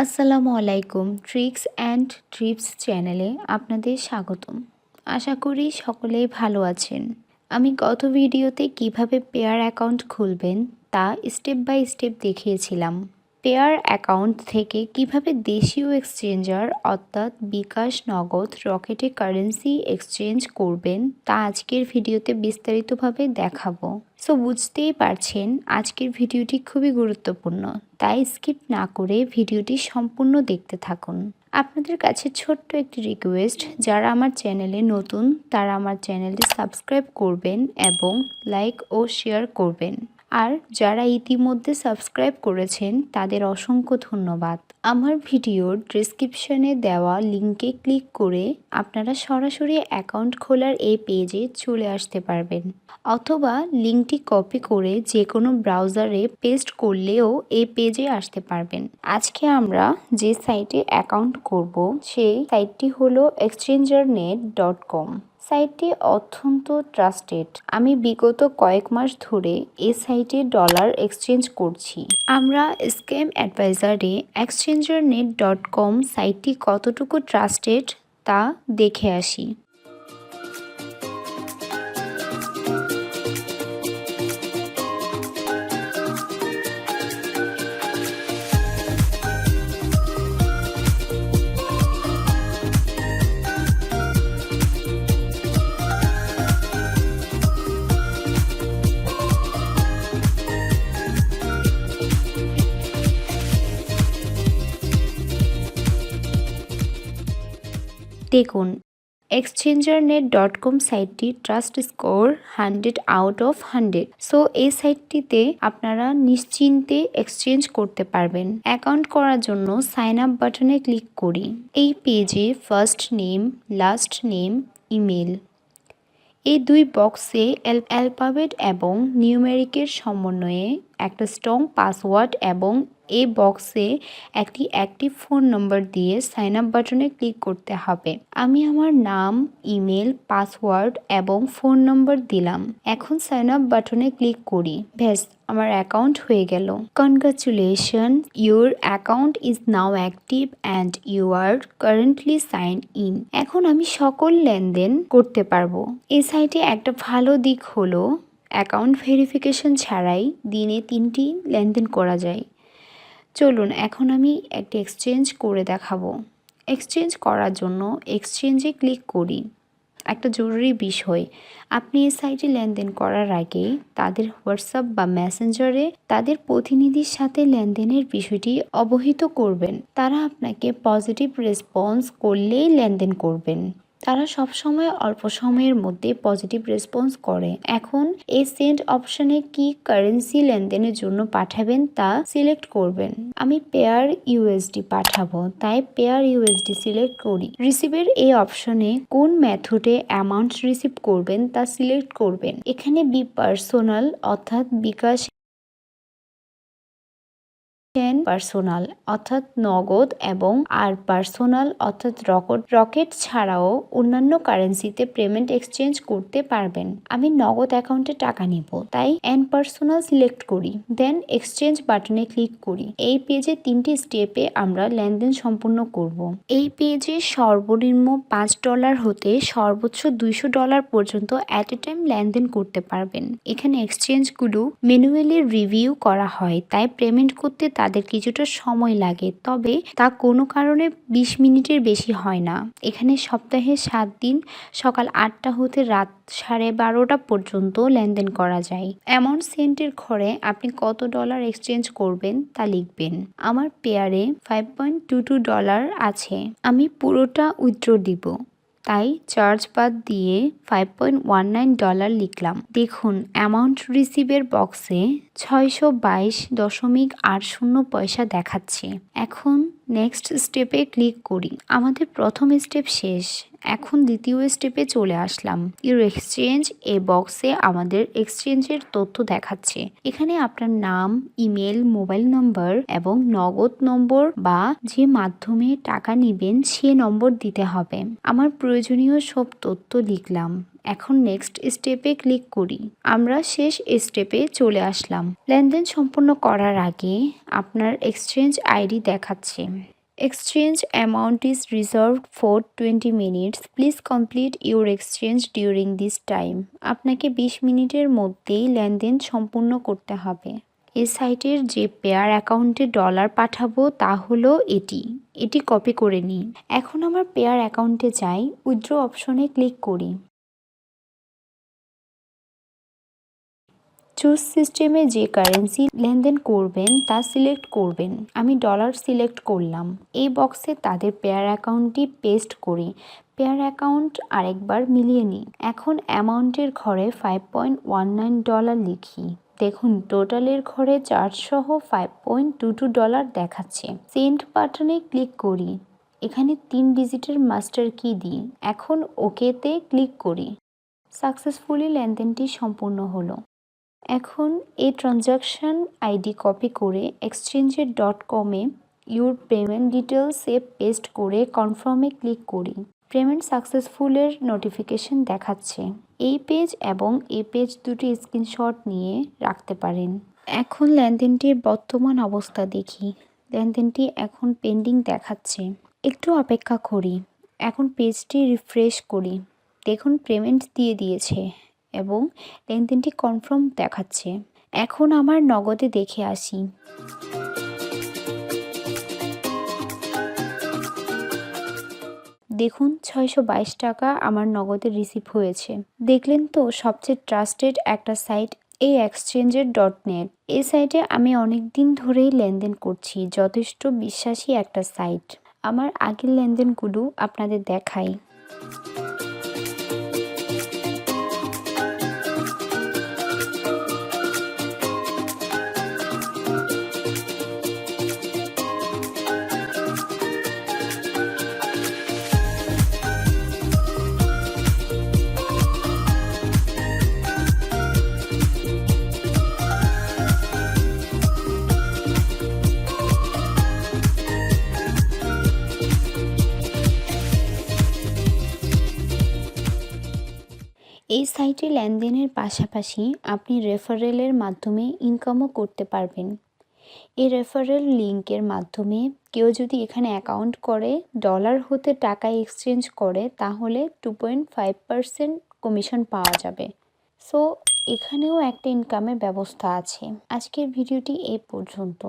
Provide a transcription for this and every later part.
আসসালামু আলাইকুম। Tricks and TRIPS চ্যানেলে আপনাদের স্বাগতম। আশা করি সকলেই ভালো আছেন। আমি গত ভিডিওতে কিভাবে পেয়ার অ্যাকাউন্ট খুলবেন তা স্টেপ বাই স্টেপ দেখিয়েছিলাম। পেয়ার অ্যাকাউন্ট থেকে কিভাবে দেশীয় এক্সচেঞ্জার অর্থাৎ বিকাশ, নগদ, রকেটে কারেন্সি এক্সচেঞ্জ করবেন তা আজকের ভিডিওতে বিস্তারিতভাবে দেখাবো। সো বুঝতেই পারছেন আজকের ভিডিওটি খুবই গুরুত্বপূর্ণ, তাই স্কিপ না করে ভিডিওটি সম্পূর্ণ দেখতে থাকুন। আপনাদের কাছে ছোট্ট একটি রিকোয়েস্ট, যারা আমার চ্যানেলে নতুন তারা আমার চ্যানেলটি সাবস্ক্রাইব করবেন এবং লাইক ও শেয়ার করবেন। আর যারা ইতিমধ্যে সাবস্ক্রাইব করেছেন তাদের অসংখ্য ধন্যবাদ। আমার ভিডিওর ডেসক্রিপশনে দেওয়া লিঙ্কে ক্লিক করে আপনারা সরাসরি অ্যাকাউন্ট খোলার এই পেজে চলে আসতে পারবেন, অথবা লিঙ্কটি কপি করে যে কোনো ব্রাউজারে পেস্ট করলেও এই পেজে আসতে পারবেন। আজকে আমরা যে সাইটে অ্যাকাউন্ট করব সেই সাইটটি হলো exchanger.net.com। সাইটটি অত্যন্ত ট্রাস্টেড। আমি বিগত কয়েক মাস ধরে এই সাইটে ডলার এক্সচেঞ্জ করছি। আমরা স্ক্যাম অ্যাডভাইজারে exchanger.net.com সাইটটি কতটুকু ট্রাস্টেড তা দেখে আসি। দেখুন, exchanger.net.com সাইটটি ট্রাস্ট স্কোর 100/100। সো এই সাইটটিতে আপনারা নিশ্চিন্তে এক্সচেঞ্জ করতে পারবেন। অ্যাকাউন্ট করার জন্য সাইন আপ বাটনে ক্লিক করি। এই পেজে first name, last name, email, এই দুই বক্সে অ্যালফাবেট এবং নিউমেরিকের সমন্বয়ে একটা স্ট্রং পাসওয়ার্ড এবং এই বক্সে একটি অ্যাক্টিভ ফোন নম্বর দিয়ে সাইন আপ বাটনে ক্লিক করতে হবে। আমি আমার নাম, ইমেল, পাসওয়ার্ড এবং ফোন নম্বর দিলাম। এখন সাইন আপ বাটনে ক্লিক করি। ব্যাস, আমার অ্যাকাউন্ট হয়ে গেল। Congratulation, your account is now active and you are currently sign in. এখন আমি সকল লেনদেন করতে পারবো। এই সাইটে একটা ভালো দিক হলো অ্যাকাউন্ট ভেরিফিকেশন ছাড়াই দিনে 3টি লেনদেন করা যায়। চলুন এখন আমি একটি এক্সচেঞ্জ করে দেখাবো। এক্সচেঞ্জ করার জন্য এক্সচেঞ্জে ক্লিক করি। একটা জরুরি বিষয়, আপনি এই সাইটে লেনদেন করার আগে তাদের হোয়াটসঅ্যাপ বা মেসেঞ্জারে তাদের প্রতিনিধির সাথে লেনদেনের বিষয়টি অবহিত করবেন। তারা আপনাকে পজিটিভ রেসপন্স করলেই লেনদেন করবেন। তারা সবসময় অল্প সময়ের মধ্যে পজিটিভ রেসপন্স করে। এখন এই সেন্ড অপশনে কি কারেন্সি লেনদেনের জন্য পাঠাবেন তা সিলেক্ট করবেন। আমি পেয়ার ইউএসডি পাঠাবো, তাই পেয়ার ইউএসডি সিলেক্ট করি। রিসিভের এই অপশনে কোন মেথডে অ্যামাউন্ট রিসিভ করবেন তা সিলেক্ট করবেন। এখানে বি পার্সোনাল অর্থাৎ বিকাশ, পার্সোনাল অর্থাৎ নগদ এবং আর পার্সোনাল অর্থাৎ রকেট ছাড়াও অন্যান্য কারেন্সিতে পেমেন্ট এক্সচেঞ্জ করতে পারবেন। আমি নগদ অ্যাকাউন্টে টাকা নিব, তাই এন পার্সোনাল সিলেক্ট করি, দেন এক্সচেঞ্জ বাটনে ক্লিক করি। এই পেজে 3টি স্টেপে আমরা লেনদেন সম্পূর্ণ করব। এই পেজে সর্বনিম্ন $5 হতে সর্বোচ্চ $200 পর্যন্ত অ্যাট এ টাইম লেনদেন করতে পারবেন। এখানে এক্সচেঞ্জগুলো ম্যানুয়ালি রিভিউ করা হয়, তাই পেমেন্ট করতে তাদের কিছুটা সময় লাগে, তবে তা কোনো কারণে 20 মিনিটের বেশি হয় না। এখানে সপ্তাহে 7 দিন সকাল 8টা হতে রাত 12:30 পর্যন্ত লেনদেন করা যায়। অ্যামাউন্ট সেন্টের ঘরে আপনি কত ডলার এক্সচেঞ্জ করবেন তা লিখবেন। আমার পেয়ারে $5.22 আছে। আমি পুরোটা উইথড্র দিব, তাই চার্জ বাদ দিয়ে $5.19 লিখলাম। দেখুন, অ্যামাউন্ট রিসিভের বক্সে 622.80 পয়সা দেখাচ্ছে। এখন নেক্সট স্টেপে ক্লিক করি। আমাদের প্রথম স্টেপ শেষ, এখন দ্বিতীয় স্টেপে চলে আসলাম। ইউর এক্সচেঞ্জ এ বক্সে আমাদের এক্সচেঞ্জের তথ্য দেখাচ্ছে। এখানে আপনার নাম, ইমেল, মোবাইল নম্বর এবং নগদ নম্বর বা যে মাধ্যমে টাকা নেবেন সে নম্বর দিতে হবে। আমার প্রয়োজনীয় সব তথ্য লিখলাম এখন নেক্সট স্টেপে ক্লিক করি। আমরা শেষ স্টেপে চলে আসলাম। লেনদেন সম্পূর্ণ করার আগে আপনার এক্সচেঞ্জ আইডি দেখাচ্ছে। Exchange amount is reserved for 20 minutes. Please complete your exchange during this time. আপনাকে 20 মিনিটের মধ্যেই লেনদেন সম্পূর্ণ করতে হবে। এই সাইটের যে পেয়ার অ্যাকাউন্টে ডলার পাঠাবো তা হলো এটি কপি করে নিই। এখন আমার পেয়ার অ্যাকাউন্টে যাই, উইথড্র অপশনে ক্লিক করি। চুজ সিস্টেমে যে কারেন্সি লেনদেন করবেন তা সিলেক্ট করবেন। আমি ডলার সিলেক্ট করলাম। এই বক্সে তাদের পেয়ার অ্যাকাউন্টটি পেস্ট করি। পেয়ার অ্যাকাউন্ট আরেকবার মিলিয়ে নিই। এখন অ্যামাউন্টের ঘরে $5.19 লিখি। দেখুন টোটালের ঘরে চার্জ সহ $5.22 দেখাচ্ছে। সেন্ড বাটনে ক্লিক করি। এখানে 3 ডিজিটের মাস্টার কি দিই। এখন ওকেতে ক্লিক করি। সাকসেসফুলি লেনদেনটি সম্পূর্ণ হলো। এখন এই ট্রানজাকশন আইডি কপি করে exchange.com-এ ইউর পেমেন্ট ডিটেলসে পেস্ট করে কনফার্মে ক্লিক করি। পেমেন্ট সাকসেসফুলের নোটিফিকেশন দেখাচ্ছে। এই পেজ এবং এই পেজ দুটি স্ক্রিনশট নিয়ে রাখতে পারেন। এখন লেনদেনটির বর্তমান অবস্থা দেখি। লেনদেনটি এখন পেন্ডিং দেখাচ্ছে। একটু অপেক্ষা করি। এখন পেজটি রিফ্রেশ করি। দেখুন পেমেন্ট দিয়ে দিয়েছে এবং লেনদেনটি কনফার্ম দেখাচ্ছে। এখন আমার নগদে দেখে আসি। দেখুন 622 টাকা আমার নগদে রিসিভ হয়েছে। দেখলেন তো সবচেয়ে ট্রাস্টেড একটা সাইট এই exchange.net। এই সাইটে আমি অনেক দিন ধরেই লেনদেন করছি। যথেষ্ট বিশ্বাসী একটা সাইট। আমার আগের লেনদেনগুলো আপনাদের দেখাই। এই সাইটে লেনদেনের পাশাপাশি আপনি রেফারেলের মাধ্যমে ইনকামও করতে পারবেন। এই রেফারেল লিঙ্কের মাধ্যমে কেউ যদি এখানে অ্যাকাউন্ট করে ডলার হতে টাকায় এক্সচেঞ্জ করে তাহলে 2.5% কমিশন পাওয়া যাবে। সো এখানেও একটা ইনকামের ব্যবস্থা আছে। আজকের ভিডিওটি এই পর্যন্ত।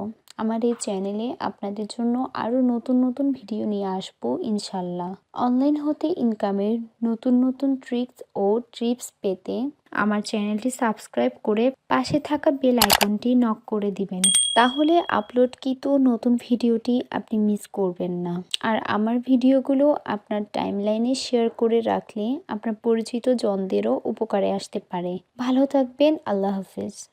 আমার এই চ্যানেলে আপনাদের জন্য আরও নতুন নতুন ভিডিও নিয়ে আসবো ইনশাল্লাহ। অনলাইন হতে ইনকামের নতুন নতুন ট্রিক্স ও টিপস পেতে আমার চ্যানেলটি সাবস্ক্রাইব করে পাশে থাকা বেল আইকনটি নক করে দিবেন। তাহলে আপলোডকৃত নতুন ভিডিওটি আপনি মিস করবেন না। আর আমার ভিডিওগুলো আপনার টাইমলাইনে শেয়ার করে রাখলে আপনার পরিচিত জনদেরও উপকারে আসতে পারে। ভালো থাকবেন। আল্লাহ হাফেজ।